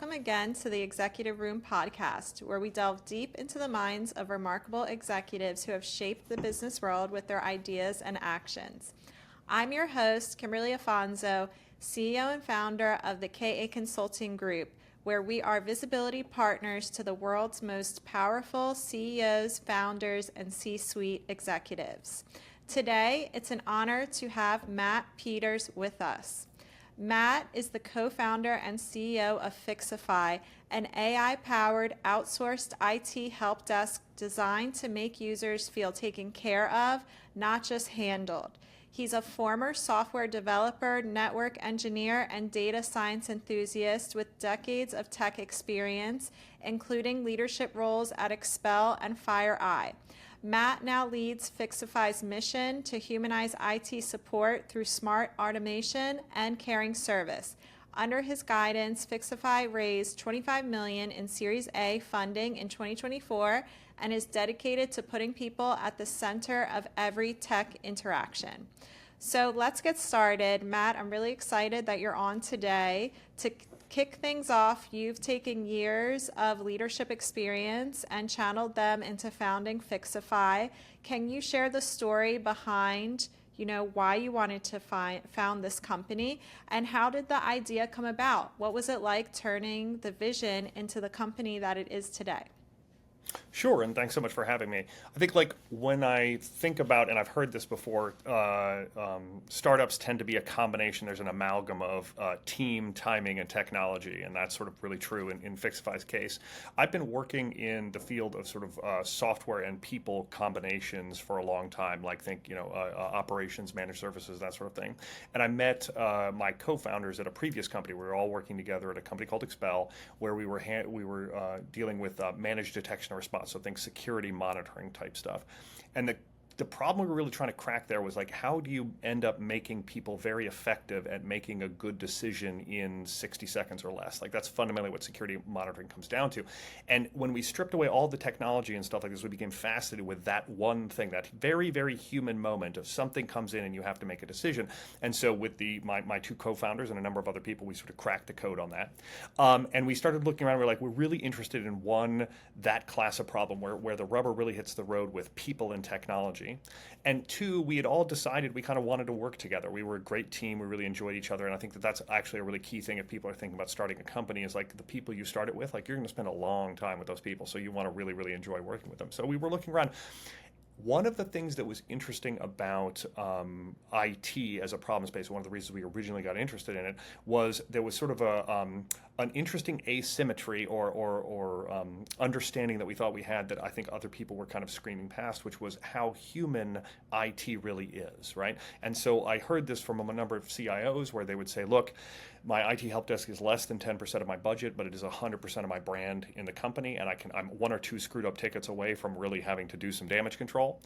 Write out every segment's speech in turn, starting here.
welcome again to the Executive Room podcast, where we delve deep into the minds of remarkable executives who have shaped the business world with their ideas and actions. I'm your host, Kimberly Afonso, CEO and founder of the KA Consulting Group, where we are visibility partners to the world's most powerful CEOs, founders, and C-suite executives. Today, it's an honor to have Matt Peters with us. Matt is the co-founder and CEO of Fixify, an AI-powered outsourced IT help desk designed to make users feel taken care of, not just handled. He's a former software developer, network engineer, and data science enthusiast with decades of tech experience, including leadership roles at Expel and FireEye. Matt now leads Fixify's mission to humanize IT support through smart automation and caring service. Under his guidance, Fixify raised $25 million in Series A funding in 2024 and is dedicated to putting people at the center of every tech interaction. So let's get started. Matt, I'm really excited that you're on today. To kick things off, you've taken years of leadership experience and channeled them into founding Fixify. Can you share the story behind, why you wanted to found this company, and how did the idea come about? What was it like turning the vision into the company that it is today? Sure, and thanks so much for having me. I think when I think about, and I've heard this before, startups tend to be a combination. There's an amalgam of team, timing, and technology, and that's sort of really true in Fixify's case. I've been working in the field of sort of software and people combinations for a long time, operations, managed services, that sort of thing. And I met my co-founders at a previous company. We were all working together at a company called Expel, where we were dealing with managed detection and response, so think security monitoring type stuff. And the problem we were really trying to crack there was how do you end up making people very effective at making a good decision in 60 seconds or less? That's fundamentally what security monitoring comes down to. And when we stripped away all the technology and stuff like this, we became fascinated with that one thing, that very, very human moment of something comes in and you have to make a decision. And so with my two co-founders and a number of other people, we sort of cracked the code on that. And we started looking around, we're really interested in that class of problem where the rubber really hits the road with people and technology. And two, we had all decided we kind of wanted to work together. We were a great team. We really enjoyed each other. And I think that's actually a really key thing if people are thinking about starting a company is the people you start it with, you're going to spend a long time with those people. So you want to really, really enjoy working with them. So we were looking around. One of the things that was interesting about IT as a problem space, one of the reasons we originally got interested in it, was there was sort of an interesting asymmetry or understanding that we thought we had that I think other people were kind of screaming past, which was how human IT really is, right? And so I heard this from a number of CIOs where they would say, look, my IT help desk is less than 10% of my budget, but it is 100% of my brand in the company, and I'm one or two screwed up tickets away from really having to do some damage control.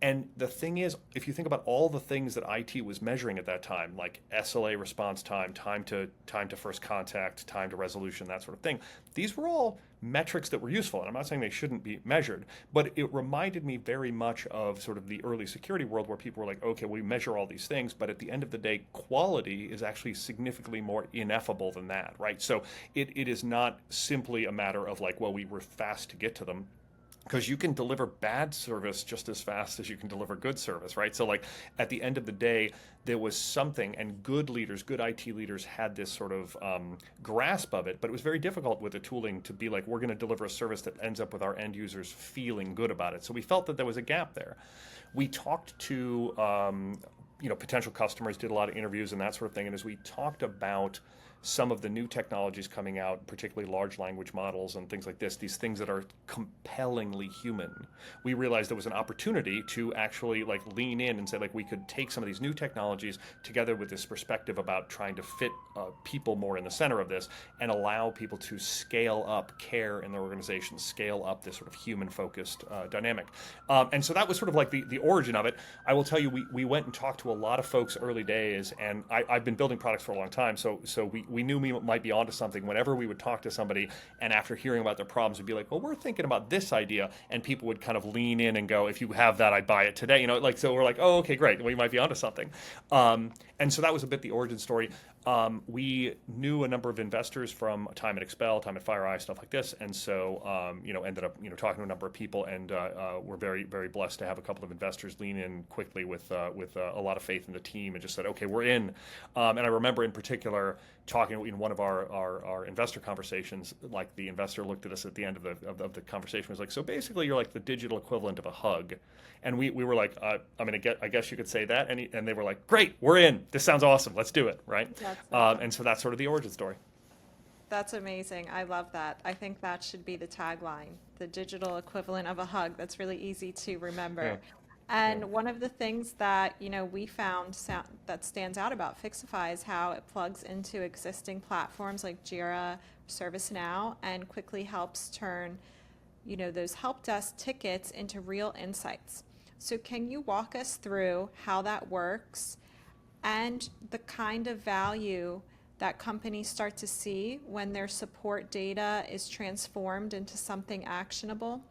And the thing is, if you think about all the things that IT was measuring at that time, like SLA response time, time to first contact, time to resolution, that sort of thing, these were all metrics that were useful. And I'm not saying they shouldn't be measured, but it reminded me very much of sort of the early security world where people were like, okay, we measure all these things, but at the end of the day, quality is actually significantly more ineffable than that, right? So it is not simply a matter of we were fast to get to them. Because you can deliver bad service just as fast as you can deliver good service, right? So at the end of the day, there was something, and good leaders, good IT leaders had this sort of grasp of it, but it was very difficult with the tooling to be we're going to deliver a service that ends up with our end users feeling good about it. So we felt that there was a gap there. We talked to potential customers, did a lot of interviews and that sort of thing, and as we talked about some of the new technologies coming out, particularly large language models and things like this, these things that are compellingly human, we realized there was an opportunity to actually lean in and say we could take some of these new technologies together with this perspective about trying to fit people more in the center of this and allow people to scale up care in their organization, scale up this sort of human-focused dynamic. And so that was sort of the origin of it. I will tell you, we went and talked to a lot of folks early days, and I've been building products for a long time, so we knew we might be onto something whenever we would talk to somebody, and after hearing about their problems, we'd be like, well, we're thinking about this idea, and people would kind of lean in and go, if you have that, I'd buy it today. So we're like, oh, okay, great, we might be onto something. And so that was a bit the origin story. We knew a number of investors from time at Expel, time at FireEye, stuff like this, and so ended up talking to a number of people, and we're very, very blessed to have a couple of investors lean in quickly with a lot of faith in the team and just said, okay, we're in. And I remember in particular talking in one of our investor conversations, like the investor looked at us at the end of the conversation, was like, so basically you're like the digital equivalent of a hug. And we were like, I guess you could say that. And they were like, great, we're in. This sounds awesome. Let's do it, right? And so that's sort of the origin story. That's amazing. I love that. I think that should be the tagline, the digital equivalent of a hug. That's really easy to remember. Yeah. And Yeah. one of the things that, we found that stands out about Fixify is how it plugs into existing platforms like Jira, ServiceNow, and quickly helps turn, those help desk tickets into real insights. So can you walk us through how that works and the kind of value that companies start to see when their support data is transformed into something actionable?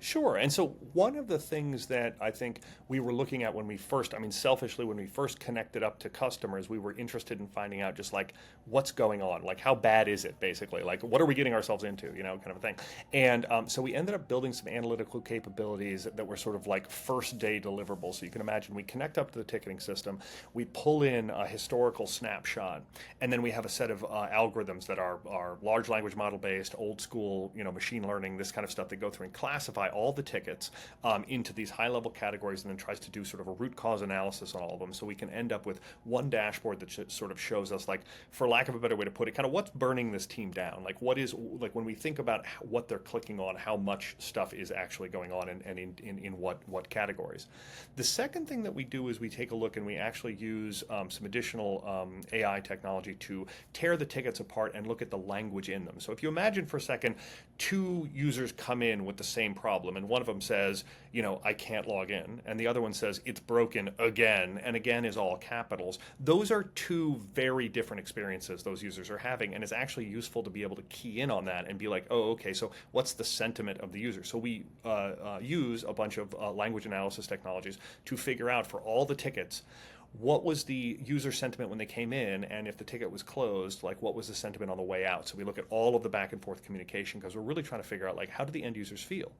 Sure. And so one of the things that I think we were looking at when we first, selfishly, when we first connected up to customers, we were interested in finding out just like what's going on, like how bad is it, basically, like what are we getting ourselves into, kind of a thing. And so we ended up building some analytical capabilities that were sort of like first day deliverables. So you can imagine we connect up to the ticketing system, we pull in a historical snapshot, and then we have a set of algorithms that are large language model based, old school, machine learning, this kind of stuff that go through and classify all the tickets into these high-level categories, and then tries to do sort of a root cause analysis on all of them, so we can end up with one dashboard that sort of shows us, like, for lack of a better way to put it, kind of what's burning this team down. Like, what is, like, when we think about what they're clicking on, how much stuff is actually going on, and in what categories. The second thing that we do is we take a look and we actually use some additional AI technology to tear the tickets apart and look at the language in them. So if you imagine for a second, two users come in with the same problem, and one of them says, I can't log in, and the other one says, it's broken again, and again is all capitals. Those are two very different experiences those users are having, and it's actually useful to be able to key in on that and be like, oh, okay, so what's the sentiment of the user? So we use a bunch of language analysis technologies to figure out for all the tickets, what was the user sentiment when they came in, and if the ticket was closed, like what was the sentiment on the way out? So we look at all of the back and forth communication, because we're really trying to figure out, like, how do the end users feel?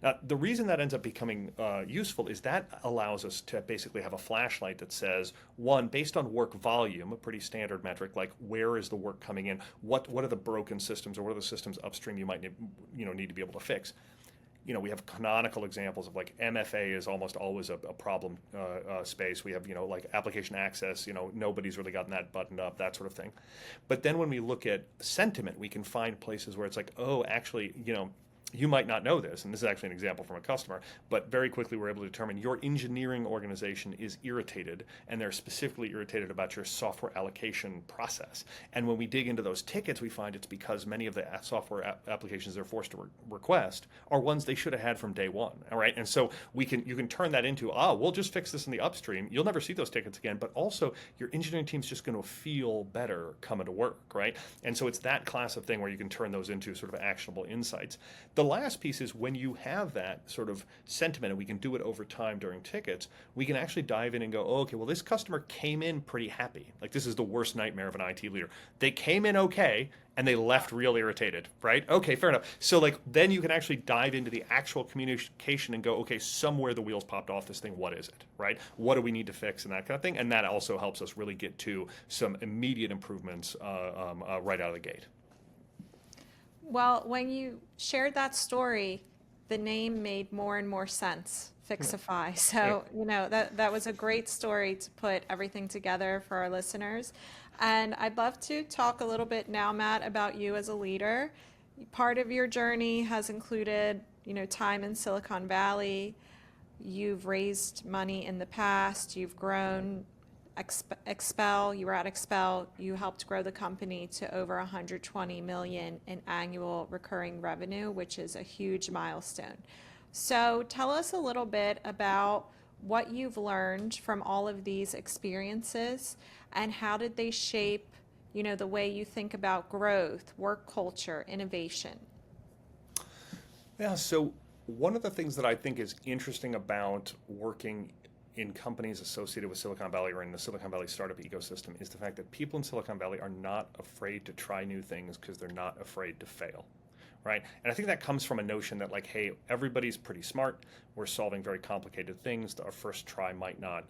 Now, the reason that ends up becoming useful is that allows us to basically have a flashlight that says, one, based on work volume, a pretty standard metric, like where is the work coming in, what are the broken systems, or what are the systems upstream you might need to be able to fix. We have canonical examples of, like, MFA is almost always a problem space. We have, like application access, nobody's really gotten that buttoned up, that sort of thing. But then when we look at sentiment, we can find places where it's like, oh, actually, you might not know this, and this is actually an example from a customer, but very quickly we're able to determine your engineering organization is irritated, and they're specifically irritated about your software allocation process. And when we dig into those tickets, we find it's because many of the software applications they're forced to request are ones they should have had from day one. All right, and so you can turn that into, we'll just fix this in the upstream. You'll never see those tickets again, but also your engineering team's just going to feel better coming to work, right? And so it's that class of thing where you can turn those into sort of actionable insights. The last piece is when you have that sort of sentiment, and we can do it over time during tickets, we can actually dive in and go, oh, okay, well, this customer came in pretty happy. Like, this is the worst nightmare of an IT leader. They came in okay, and they left real irritated, right? Okay, fair enough. So, like, then you can actually dive into the actual communication and go, okay, somewhere the wheels popped off this thing. What is it, right? What do we need to fix, and that kind of thing. And that also helps us really get to some immediate improvements right out of the gate. Well, when you shared that story, the name made more and more sense, Fixify. So, that was a great story to put everything together for our listeners. And I'd love to talk a little bit now, Matt, about you as a leader. Part of your journey has included, time in Silicon Valley. You've raised money in the past. You've grown Expel, you were at Expel, you helped grow the company to over 120 million in annual recurring revenue, which is a huge milestone. So tell us a little bit about what you've learned from all of these experiences, and how did they shape, the way you think about growth, work culture, innovation? Yeah, so one of the things that I think is interesting about working in companies associated with Silicon Valley or in the Silicon Valley startup ecosystem is the fact that people in Silicon Valley are not afraid to try new things because they're not afraid to fail. Right? And I think that comes from a notion that, like, hey, everybody's pretty smart. We're solving very complicated things. Our first try might not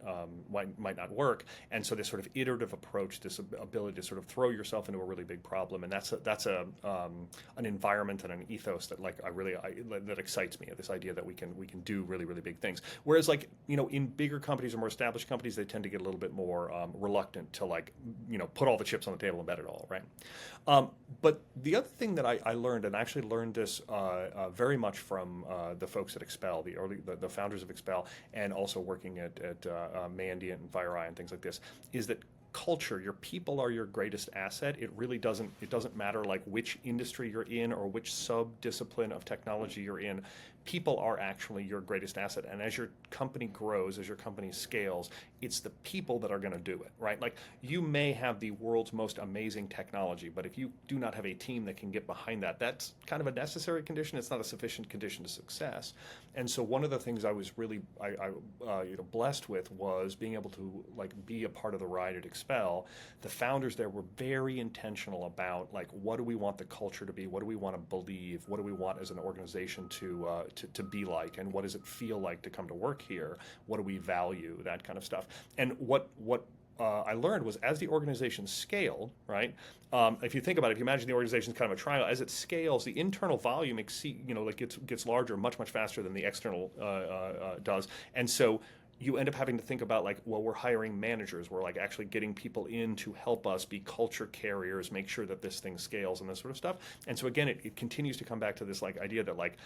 work. And so this sort of iterative approach, this ability to sort of throw yourself into a really big problem, and that's an environment and an ethos that that excites me. This idea that we can do really, really big things. Whereas, like, in bigger companies or more established companies, they tend to get a little bit more reluctant to, like, put all the chips on the table and bet it all, right? But the other thing that I learned, and I actually learned this very much from the folks at Expel, the founders of Expel, and also working at Mandiant and FireEye and things like this, is that culture, your people are your greatest asset. It really doesn't matter like which industry you're in or which sub-discipline of technology you're in. People are actually your greatest asset. And as your company grows, as your company scales, it's the people that are going to do it, right? Like, you may have the world's most amazing technology, but if you do not have a team that can get behind that, that's kind of a necessary condition. It's not a sufficient condition to success. And so one of the things I was really blessed with was being able to, like, be a part of the ride at Expel. The founders there were very intentional about, like, what do we want the culture to be? What do we want to believe? What do we want as an organization to be like? And what does it feel like to come to work here? What do we value? That kind of stuff. And what I learned was, as the organization scaled, right? If you think about it, if you imagine the organization is kind of a triangle, as it scales, the internal volume gets larger much faster than the external does, and so you end up having to think about, like, well, we're hiring managers. We're, like, actually getting people in to help us be culture carriers, make sure that this thing scales and this sort of stuff. And so again, it continues to come back to this, like, idea that, like,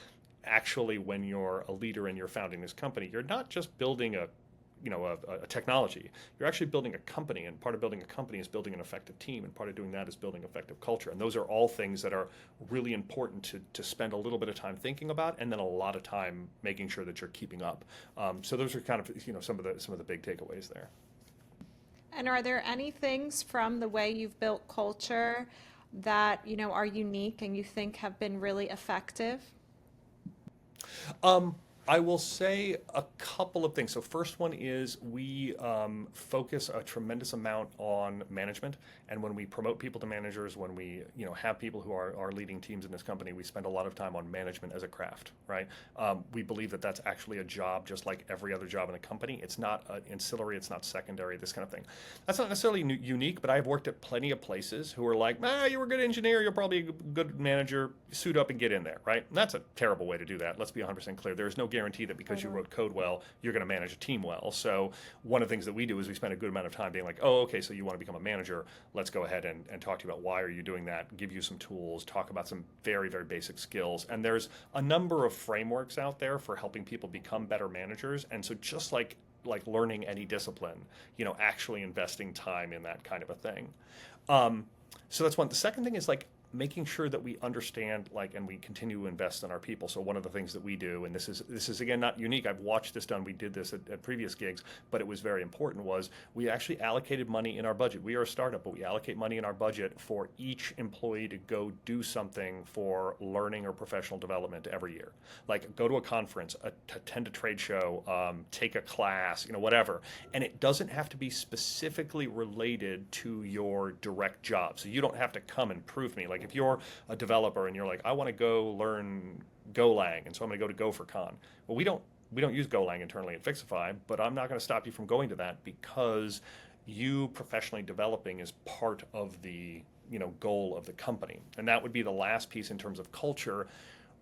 actually when you're a leader and you're founding this company, you're not just building a technology. You're actually building a company, and part of building a company is building an effective team, and part of doing that is building effective culture. And those are all things that are really important to spend a little bit of time thinking about, and then a lot of time making sure that you're keeping up. So those are kind of some of the big takeaways there. And are there any things from the way you've built culture that are unique and you think have been really effective? I will say a couple of things. So first one is we focus a tremendous amount on management, and when we promote people to managers, when we have people who are leading teams in this company, we spend a lot of time on management as a craft, right? We believe that that's actually a job just like every other job in a company. It's not ancillary, it's not secondary, this kind of thing. That's not necessarily unique, but I've worked at plenty of places who are like, you were a good engineer, you're probably a good manager, suit up and get in there, right? And that's a terrible way to do that. Let's be 100% clear. There's no guarantee that because you wrote code well, you're going to manage a team well. So one of the things that we do is we spend a good amount of time being like, oh, okay, so you want to become a manager. Let's go ahead and talk to you about why are you doing that, give you some tools, talk about some very, very basic skills. And there's a number of frameworks out there for helping people become better managers. And so just like learning any discipline, actually investing time in that kind of a thing. So that's one. The second thing is, like, making sure that we understand, like, and we continue to invest in our people. So one of the things that we do, and this is again not unique, I've watched this done, we did this at previous gigs, but it was very important, was we actually allocated money in our budget. We are a startup, but we allocate money in our budget for each employee to go do something for learning or professional development every year. Like, go to a conference, attend a trade show, take a class, whatever. And it doesn't have to be specifically related to your direct job. So you don't have to come and prove me. Like, if you're a developer and you're like, I want to go learn Golang, and so I'm going to go to GopherCon. Well, we don't use Golang internally at Fixify, but I'm not going to stop you from going to that because you professionally developing is part of the goal of the company. And that would be the last piece in terms of culture.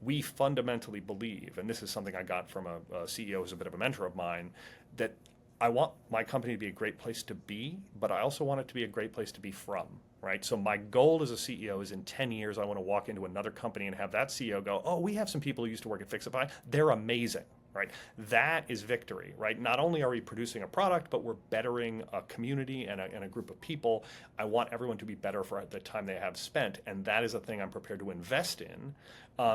We fundamentally believe, and this is something I got from a CEO who's a bit of a mentor of mine, that I want my company to be a great place to be, but I also want it to be a great place to be from. Right? So my goal as a CEO is in 10 years, I want to walk into another company and have that CEO go, oh, we have some people who used to work at Fixify. They're amazing, right? That is victory, right? Not only are we producing a product, but we're bettering a community and a group of people. I want everyone to be better for the time they have spent. And that is a thing I'm prepared to invest in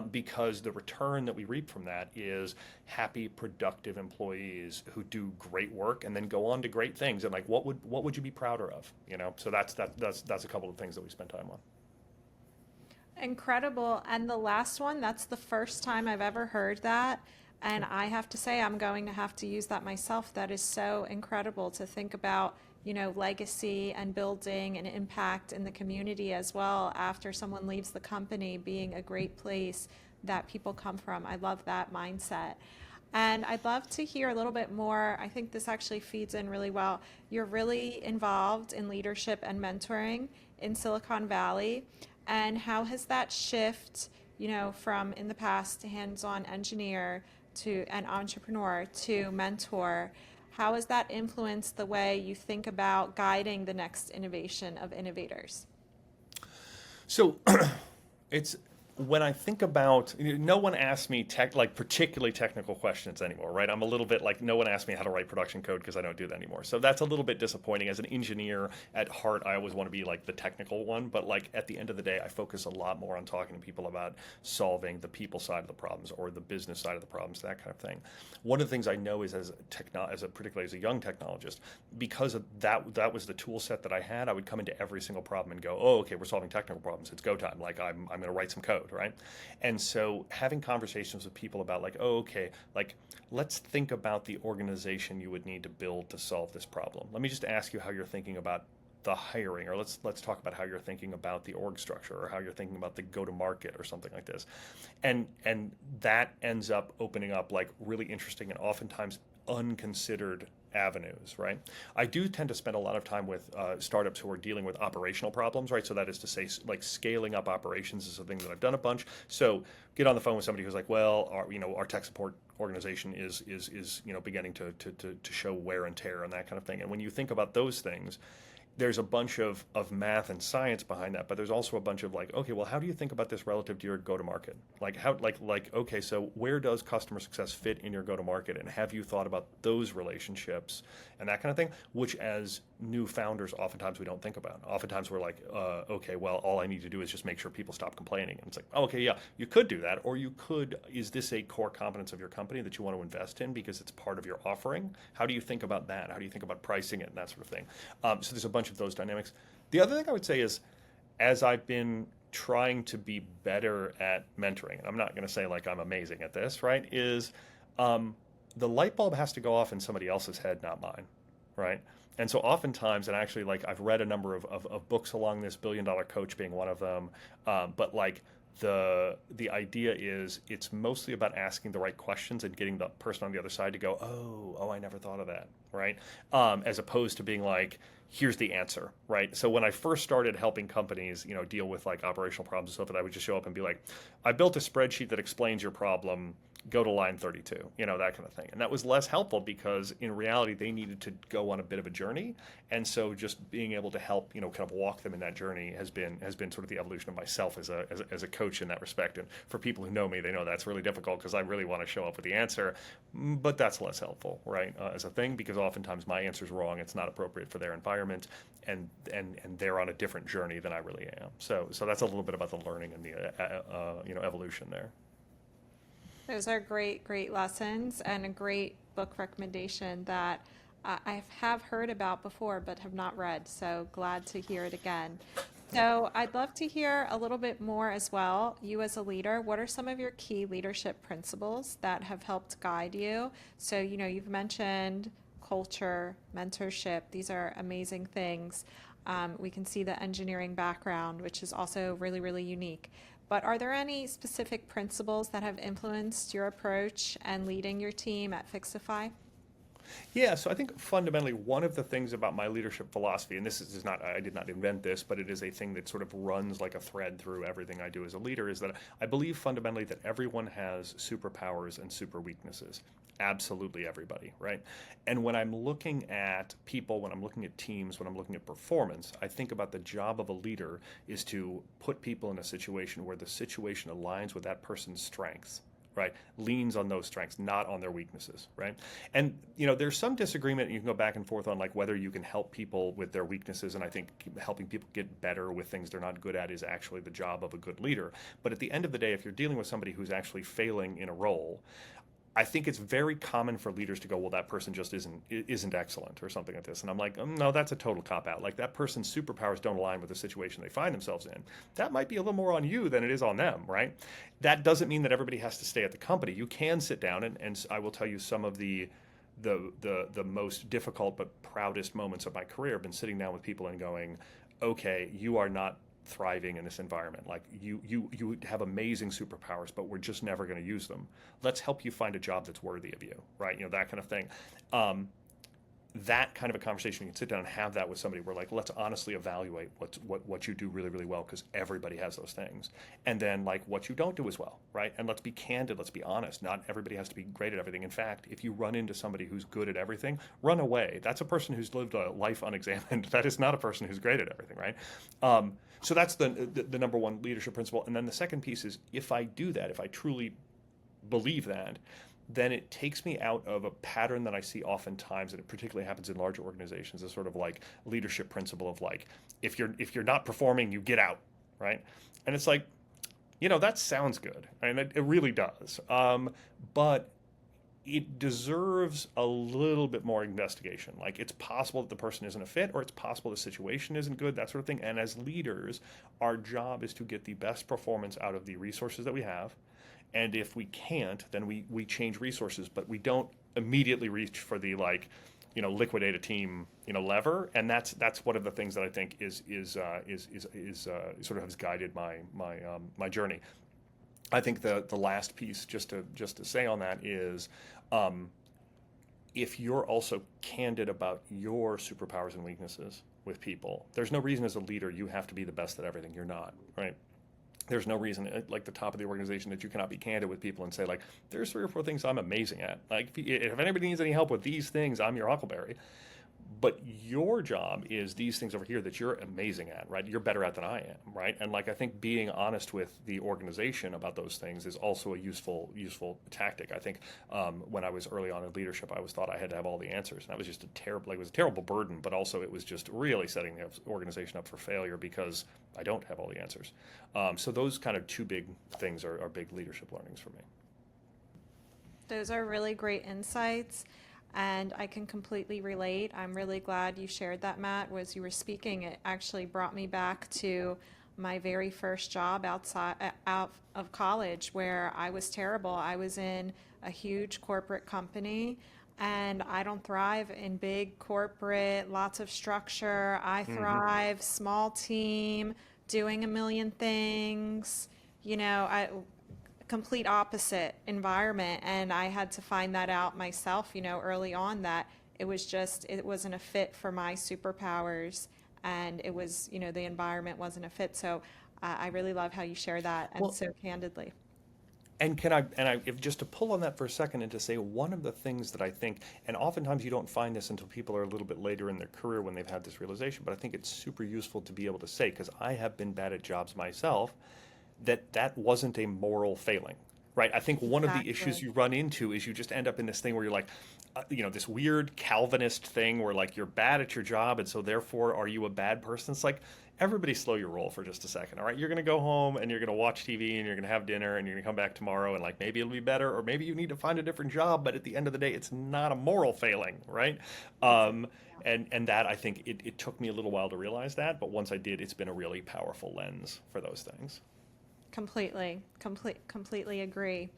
because the return that we reap from that is happy, productive employees who do great work and then go on to great things. And, like, what would you be prouder of? So that's a couple of things that we spend time on. Incredible. And the last one, that's the first time I've ever heard that. And I have to say, I'm going to have to use that myself. That is so incredible to think about, legacy and building an impact in the community as well after someone leaves the company, being a great place that people come from. I love that mindset. And I'd love to hear a little bit more. I think this actually feeds in really well. You're really involved in leadership and mentoring in Silicon Valley. And how has that shift, from in the past hands-on engineer to an entrepreneur to mentor, how has that influenced the way you think about guiding the next innovation of innovators? So it's when I think about, no one asks me particularly technical questions anymore, right? I'm a little bit like, no one asks me how to write production code because I don't do that anymore. So that's a little bit disappointing. As an engineer at heart, I always want to be like the technical one, but like at the end of the day, I focus a lot more on talking to people about solving the people side of the problems or the business side of the problems, that kind of thing. One of the things I know is particularly as a young technologist, because of that was the tool set that I had, I would come into every single problem and go, oh, okay, we're solving technical problems. It's go time. Like I'm going to write some code. Right? And so having conversations with people about like, oh, okay, like let's think about the organization you would need to build to solve this problem. Let me just ask you how you're thinking about the hiring, or let's talk about how you're thinking about the org structure, or how you're thinking about the go-to-market, or something like this. And that ends up opening up like really interesting and oftentimes unconsidered avenues, right? I do tend to spend a lot of time with startups who are dealing with operational problems, right? So that is to say, like scaling up operations is something that I've done a bunch. So get on the phone with somebody who's like, well, our tech support organization is beginning to show wear and tear and that kind of thing. And when you think about those things, there's a bunch of math and science behind that, but there's also a bunch of like, okay, well, how do you think about this relative to your go-to-market? Like okay, so where does customer success fit in your go-to-market, and have you thought about those relationships and that kind of thing, which as new founders, oftentimes we don't think about. Oftentimes we're like, okay, well, all I need to do is just make sure people stop complaining. And it's like, oh, okay, yeah, you could do that, or you could, is this a core competence of your company that you want to invest in because it's part of your offering? How do you think about that? How do you think about pricing it and that sort of thing? So there's a bunch of those dynamics. The other thing I would say is, as I've been trying to be better at mentoring, and I'm not going to say like I'm amazing at this, right, is the light bulb has to go off in somebody else's head, not mine, right? And so oftentimes, and actually like I've read a number of books along this, Billion Dollar Coach being one of them, but like the idea is it's mostly about asking the right questions and getting the person on the other side to go, oh, I never thought of that, right? As opposed to being like, here's the answer, right? So when I first started helping companies, deal with like operational problems and stuff, I would just show up and be like, I built a spreadsheet that explains your problem. Go to line 32, that kind of thing. And that was less helpful because in reality, they needed to go on a bit of a journey. And so just being able to help, kind of walk them in that journey has been sort of the evolution of myself as a coach in that respect. And for people who know me, they know that's really difficult because I really want to show up with the answer, but that's less helpful, right? As a thing, because oftentimes my answer's wrong. It's not appropriate for their environment, and they're on a different journey than I really am. So that's a little bit about the learning and the evolution there. Those are great, great lessons and a great book recommendation that I have heard about before but have not read. So glad to hear it again. So I'd love to hear a little bit more as well. You as a leader, what are some of your key leadership principles that have helped guide you? So, you've mentioned culture, mentorship. These are amazing things. We can see the engineering background, which is also really, really unique. But are there any specific principles that have influenced your approach and leading your team at Fixify? Yeah, so I think fundamentally one of the things about my leadership philosophy, and this is not, I did not invent this, but it is a thing that sort of runs like a thread through everything I do as a leader, is that I believe fundamentally that everyone has superpowers and super weaknesses. Absolutely everybody, right? And when I'm looking at people, when I'm looking at teams, when I'm looking at performance, I think about the job of a leader is to put people in a situation where the situation aligns with that person's strengths, right? Leans on those strengths, not on their weaknesses, right? And there's some disagreement. You can go back and forth on like whether you can help people with their weaknesses, and I think helping people get better with things they're not good at is actually the job of a good leader. But at the end of the day, if you're dealing with somebody who's actually failing in a role, I think it's very common for leaders to go, well, that person just isn't excellent or something like this. And I'm like, no, that's a total cop out. Like that person's superpowers don't align with the situation they find themselves in. That might be a little more on you than it is on them, right? That doesn't mean that everybody has to stay at the company. You can sit down and I will tell you some of the most difficult but proudest moments of my career have been sitting down with people and going, okay, you are not thriving in this environment. Like you have amazing superpowers, but we're just never going to use them. Let's help you find a job that's worthy of you, right? That kind of thing. That kind of a conversation, you can sit down and have that with somebody where like, let's honestly evaluate what you do really, really well, because everybody has those things. And then like what you don't do as well, right? And let's be candid, let's be honest. Not everybody has to be great at everything. In fact, if you run into somebody who's good at everything, run away. That's a person who's lived a life unexamined. That is not a person who's great at everything, right? So that's the number one leadership principle. And then the second piece is, if I do that, if I truly believe that, then it takes me out of a pattern that I see oftentimes, and it particularly happens in larger organizations, a sort of like leadership principle of like, if you're not performing, you get out, right? And it's like, that sounds good. I mean, it really does. But it deserves a little bit more investigation. Like, it's possible that the person isn't a fit, or it's possible the situation isn't good, that sort of thing. And as leaders, our job is to get the best performance out of the resources that we have. And if we can't, then we change resources, but we don't immediately reach for the liquidate a team lever. And that's one of the things that I think is sort of has guided my journey. I think the last piece, just to say on that, is if you're also candid about your superpowers and weaknesses with people, there's no reason as a leader you have to be the best at everything. You're not, right? There's no reason at like the top of the organization that you cannot be candid with people and say like, there's 3 or 4 things I'm amazing at. Like if anybody needs any help with these things, I'm your huckleberry. But your job is these things over here that you're amazing at, right? You're better at than I am, right? And like I think being honest with the organization about those things is also a useful tactic. I think when I was early on in leadership, I always thought I had to have all the answers, and that was just it was a terrible burden. But also it was just really setting the organization up for failure because I don't have all the answers. So those kind of 2 big things are big leadership learnings for me. Those are really great insights. And I can completely relate. I'm really glad you shared that, Matt. As you were speaking, it actually brought me back to my very first job out of college, where I was terrible. I was in a huge corporate company, and I don't thrive in big corporate, lots of structure. I thrive small team, doing a million things. Complete opposite environment, and I had to find that out myself early on, that it wasn't a fit for my superpowers, and it was the environment wasn't a fit. So I really love how you share that, and so candidly. And if just to pull on that for a second and to say, one of the things that I think, and oftentimes you don't find this until people are a little bit later in their career when they've had this realization, but I think it's super useful to be able to say, because I have been bad at jobs myself, that wasn't a moral failing, right? I think one of the issues you run into is you just end up in this thing where you're like, this weird Calvinist thing where like you're bad at your job, and so therefore are you a bad person? It's like, everybody slow your roll for just a second, all right? You're going to go home and you're going to watch TV and you're going to have dinner and you're going to come back tomorrow and like maybe it'll be better, or maybe you need to find a different job, but at the end of the day, it's not a moral failing, right? And that, I think it took me a little while to realize that, but once I did, it's been a really powerful lens for those things. Completely agree.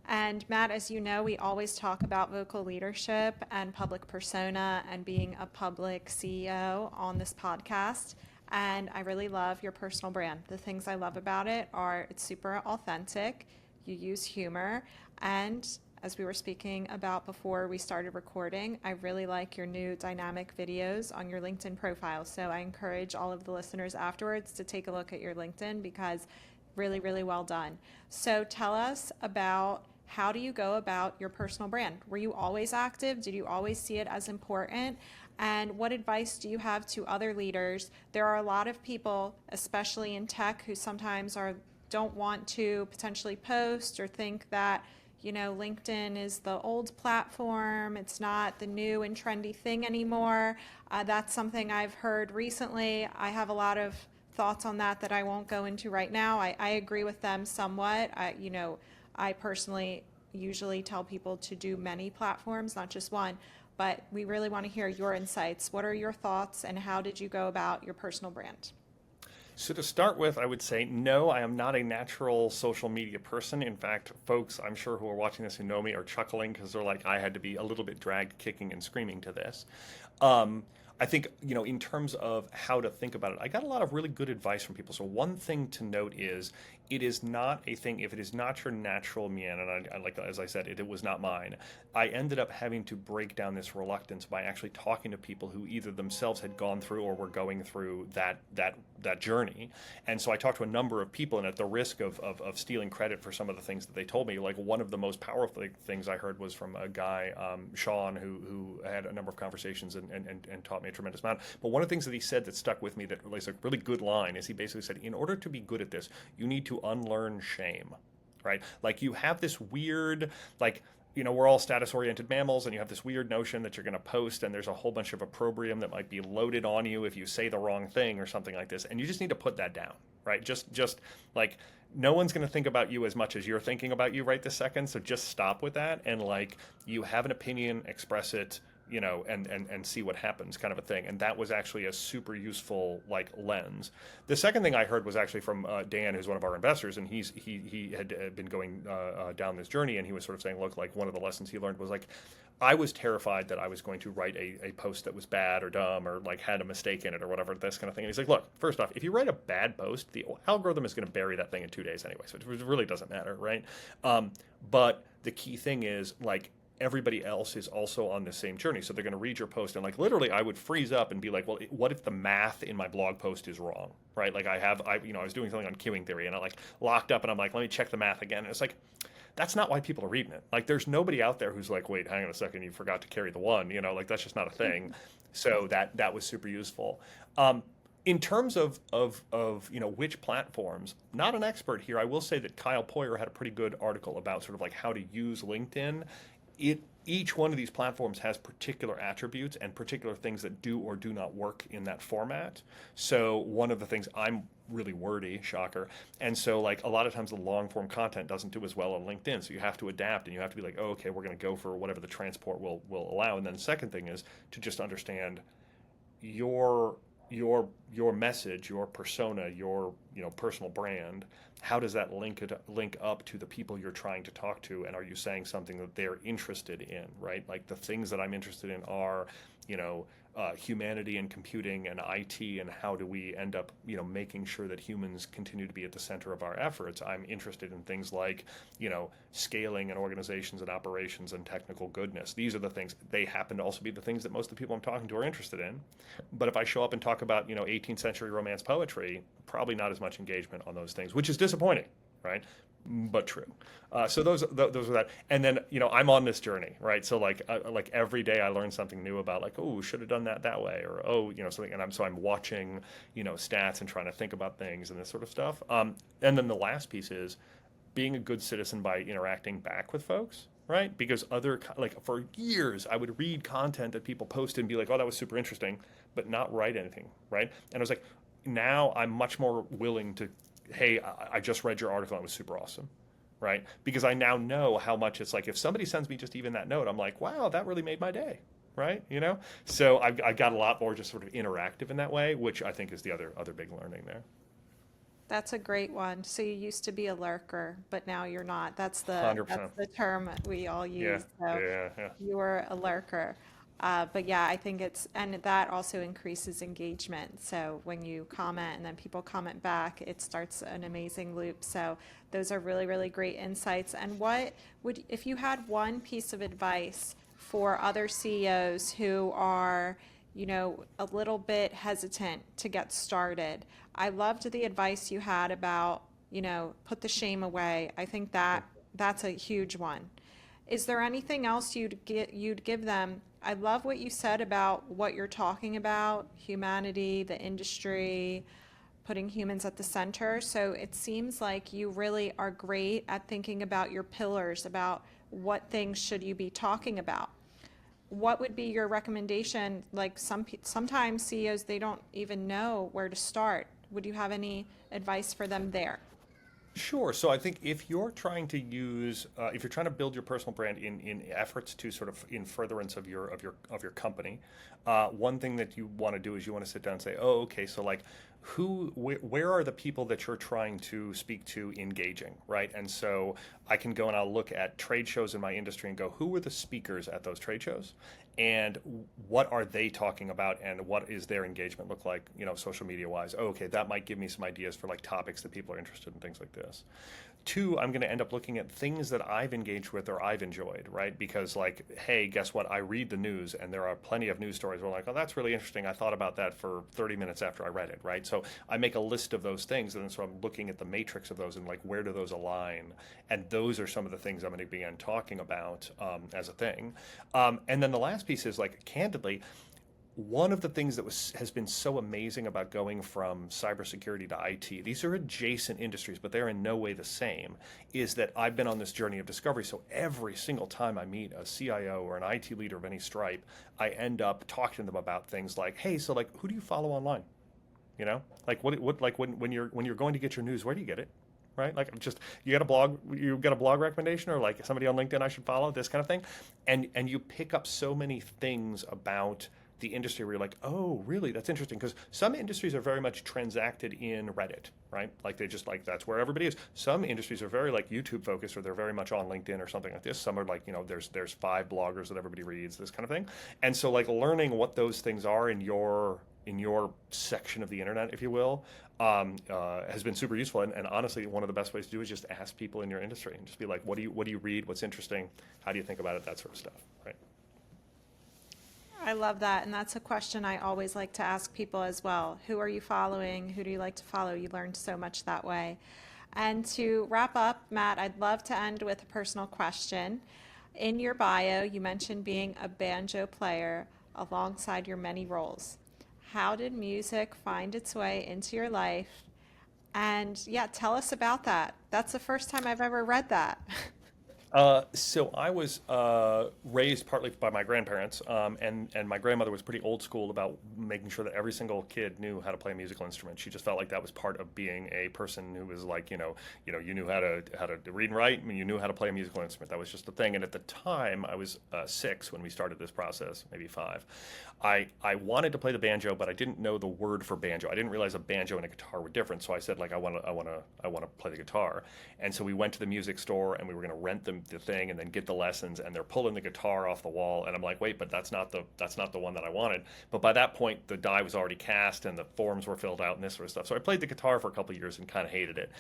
And Matt, as you know, we always talk about vocal leadership and public persona and being a public CEO on this podcast. And I really love your personal brand. The things I love about it are it's super authentic. You use humor. And as we were speaking about before we started recording, I really like your new dynamic videos on your LinkedIn profile. So I encourage all of the listeners afterwards to take a look at your LinkedIn, because really, really well done. So tell us about, how do you go about your personal brand? Were you always active? Did you always see it as important? And what advice do you have to other leaders? There are a lot of people, especially in tech, who sometimes don't want to potentially post, or think that LinkedIn is the old platform. It's not the new and trendy thing anymore. That's something I've heard recently. I have a lot of thoughts on that I won't go into right now. I agree with them somewhat. I personally usually tell people to do many platforms, not just one, but we really want to hear your insights. What are your thoughts and how did you go about your personal brand? So to start with, I would say no, I am not a natural social media person. In fact, folks I'm sure who are watching this who know me are chuckling because they're like, I had to be a little bit dragged kicking and screaming to this. I think, in terms of how to think about it, I got a lot of really good advice from people. So one thing to note is it is not a thing, if it is not your natural mien, and I like, as I said, it was not mine, I ended up having to break down this reluctance by actually talking to people who either themselves had gone through or were going through that journey. And so I talked to a number of people, and at the risk of stealing credit for some of the things that they told me, like one of the most powerful things I heard was from a guy, Sean, who had a number of conversations and taught me a tremendous amount. But one of the things that he said that stuck with me that was a really good line is he basically said, in order to be good at this, you need to unlearn shame, right? Like you have this weird, like, we're all status-oriented mammals, and you have this weird notion that you're going to post, and there's a whole bunch of opprobrium that might be loaded on you if you say the wrong thing or something like this, and you just need to put that down, right? Just like no one's going to think about you as much as you're thinking about you right this second, so just stop with that, and like you have an opinion, express it, and see what happens, kind of a thing. And that was actually a super useful like lens. The second thing I heard was actually from Dan, who's one of our investors, and he had been going down this journey, and he was sort of saying, look, like one of the lessons he learned was like, I was terrified that I was going to write a post that was bad or dumb or like had a mistake in it or whatever, this kind of thing. And he's like, look, first off, if you write a bad post, the algorithm is going to bury that thing in 2 days anyway, so it really doesn't matter, right? But the key thing is like, everybody else is also on the same journey. So they're going to read your post and like literally I would freeze up and be like, well, what if the math in my blog post is wrong, right? Like I was doing something on queuing theory and I like locked up and I'm like, let me check the math again. And it's like, that's not why people are reading it. Like there's nobody out there who's like, wait, hang on a second, you forgot to carry the one, like that's just not a thing. So that was super useful. In terms of which platforms, not an expert here. I will say that Kyle Poyer had a pretty good article about sort of like how to use LinkedIn. Each one of these platforms has particular attributes and particular things that do or do not work in that format. So one of the things, I'm really wordy, shocker, and so like a lot of times the long form content doesn't do as well on LinkedIn. So you have to adapt and you have to be like, oh, okay, we're going to go for whatever the transport will allow. And then the second thing is to just understand your message, your persona, your personal brand. How does that link up to the people you're trying to talk to, and are you saying something that they're interested in, right? Like the things that I'm interested in are, humanity and computing and IT, and how do we end up, making sure that humans continue to be at the center of our efforts. I'm interested in things like, scaling and organizations and operations and technical goodness. These are the things. They happen to also be the things that most of the people I'm talking to are interested in. But if I show up and talk about, 18th century romance poetry, probably not as much engagement on those things, which is disappointing, right? But true. So those are that. And then, I'm on this journey, right? So like every day I learn something new about like, oh, should have done that way, or something. And I'm watching, stats and trying to think about things and this sort of stuff. And then the last piece is being a good citizen by interacting back with folks, right? Because for years I would read content that people posted and be like, oh, that was super interesting, but not write anything, right? And I was like, now I'm much more willing to, hey, I just read your article and it was super awesome, right? Because I now know how much it's like, if somebody sends me just even that note, I'm like, wow, that really made my day, right? So I got a lot more just sort of interactive in that way, which I think is the other big learning there. That's a great one. So you used to be a lurker, but now you're not. That's 100%. the term we all Yeah, use. So yeah. you were a lurker. But yeah, I think and that also increases engagement. So when you comment and then people comment back, it starts an amazing loop. So those are really, really great insights. And if you had one piece of advice for other CEOs who are, a little bit hesitant to get started? I loved the advice you had about, put the shame away. I think that's a huge one. Is there anything else you'd give them? I love what you said about what you're talking about, humanity, the industry, putting humans at the center. So it seems like you really are great at thinking about your pillars, about what things should you be talking about. What would be your recommendation? Like sometimes CEOs, they don't even know where to start. Would you have any advice for them there? Sure. So I think if you're trying to if you're trying to build your personal brand in efforts to sort of in furtherance of your company, one thing that you want to do is you want to sit down and say, oh, okay, so like, where are the people that you're trying to speak to engaging, right? And so I can go and I'll look at trade shows in my industry and go, who were the speakers at those trade shows? And what are they talking about, and what is their engagement look like, social media wise? Oh, okay, that might give me some ideas for like topics that people are interested in, things like this. Two, I'm going to end up looking at things that I've engaged with or I've enjoyed, right? Because like, hey, guess what? I read the news, and there are plenty of news stories where like, oh, that's really interesting. I thought about that for 30 minutes after I read it, right? So I make a list of those things, and then so I'm looking at the matrix of those and like, where do those align? And those are some of the things I'm going to begin talking about as a thing. And then the last piece is like, candidly, one of the things that has been so amazing about going from cybersecurity to IT, these are adjacent industries, but they're in no way the same, is that I've been on this journey of discovery. So every single time I meet a CIO or an IT leader of any stripe, I end up talking to them about things like, hey, so like, who do you follow online? Like what like when you're going to get your news, where do you get it? Right? Like, just, you got a blog recommendation, or like somebody on LinkedIn I should follow, this kind of thing. And you pick up so many things about the industry where you're like, oh, really? That's interesting. Because some industries are very much transacted in Reddit, right? Like, they just like, that's where everybody is. Some industries are very like YouTube focused, or they're very much on LinkedIn or something like this. Some are like, there's 5 bloggers that everybody reads, this kind of thing. And so like, learning what those things are in your section of the internet, if you will, has been super useful. And honestly, one of the best ways to do is just ask people in your industry and just be like, what do you read? What's interesting? How do you think about it? That sort of stuff, right? I love that. And that's a question I always like to ask people as well. Who are you following? Who do you like to follow? You learn so much that way. And to wrap up, Matt, I'd love to end with a personal question. In your bio, you mentioned being a banjo player alongside your many roles. How did music find its way into your life? And yeah, tell us about that. That's the first time I've ever read that. So I was raised partly by my grandparents, and my grandmother was pretty old school about making sure that every single kid knew how to play a musical instrument. She just felt like that was part of being a person who was like, you knew how to read and write, and you knew how to play a musical instrument. That was just the thing. And at the time, I was 6 when we started this process, maybe 5. I wanted to play the banjo, but I didn't know the word for banjo. I didn't realize a banjo and a guitar were different. So I said, like, I want to play the guitar. And so we went to the music store, and we were going to rent the thing and then get the lessons. And they're pulling the guitar off the wall, and I'm like, wait, but that's not the one that I wanted. But by that point, the die was already cast and the forms were filled out and this sort of stuff. So I played the guitar for a couple of years and kind of hated it.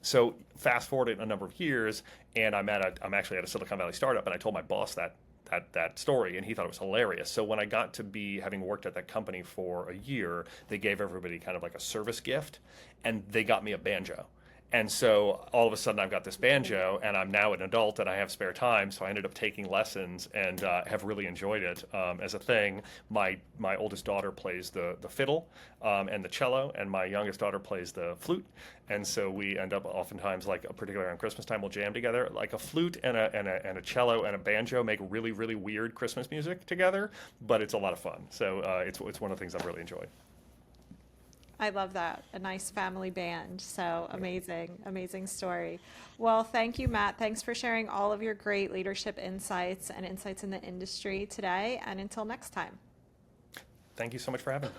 So fast forward a number of years, and I'm actually at a Silicon Valley startup, and I told my boss that story, and he thought it was hilarious. So when I got to be having worked at that company for a year, they gave everybody kind of like a service gift, and they got me a banjo. And so all of a sudden I've got this banjo, and I'm now an adult and I have spare time. So I ended up taking lessons and have really enjoyed it as a thing. My oldest daughter plays the fiddle and the cello, and my youngest daughter plays the flute. And so we end up oftentimes, like particularly around Christmas time, we'll jam together. Like a flute and a cello and a banjo make really, really weird Christmas music together, but it's a lot of fun. So it's one of the things I've really enjoyed. I love that. A nice family band. So amazing, amazing story. Well, thank you, Matt. Thanks for sharing all of your great leadership insights and insights in the industry today. And until next time. Thank you so much for having me.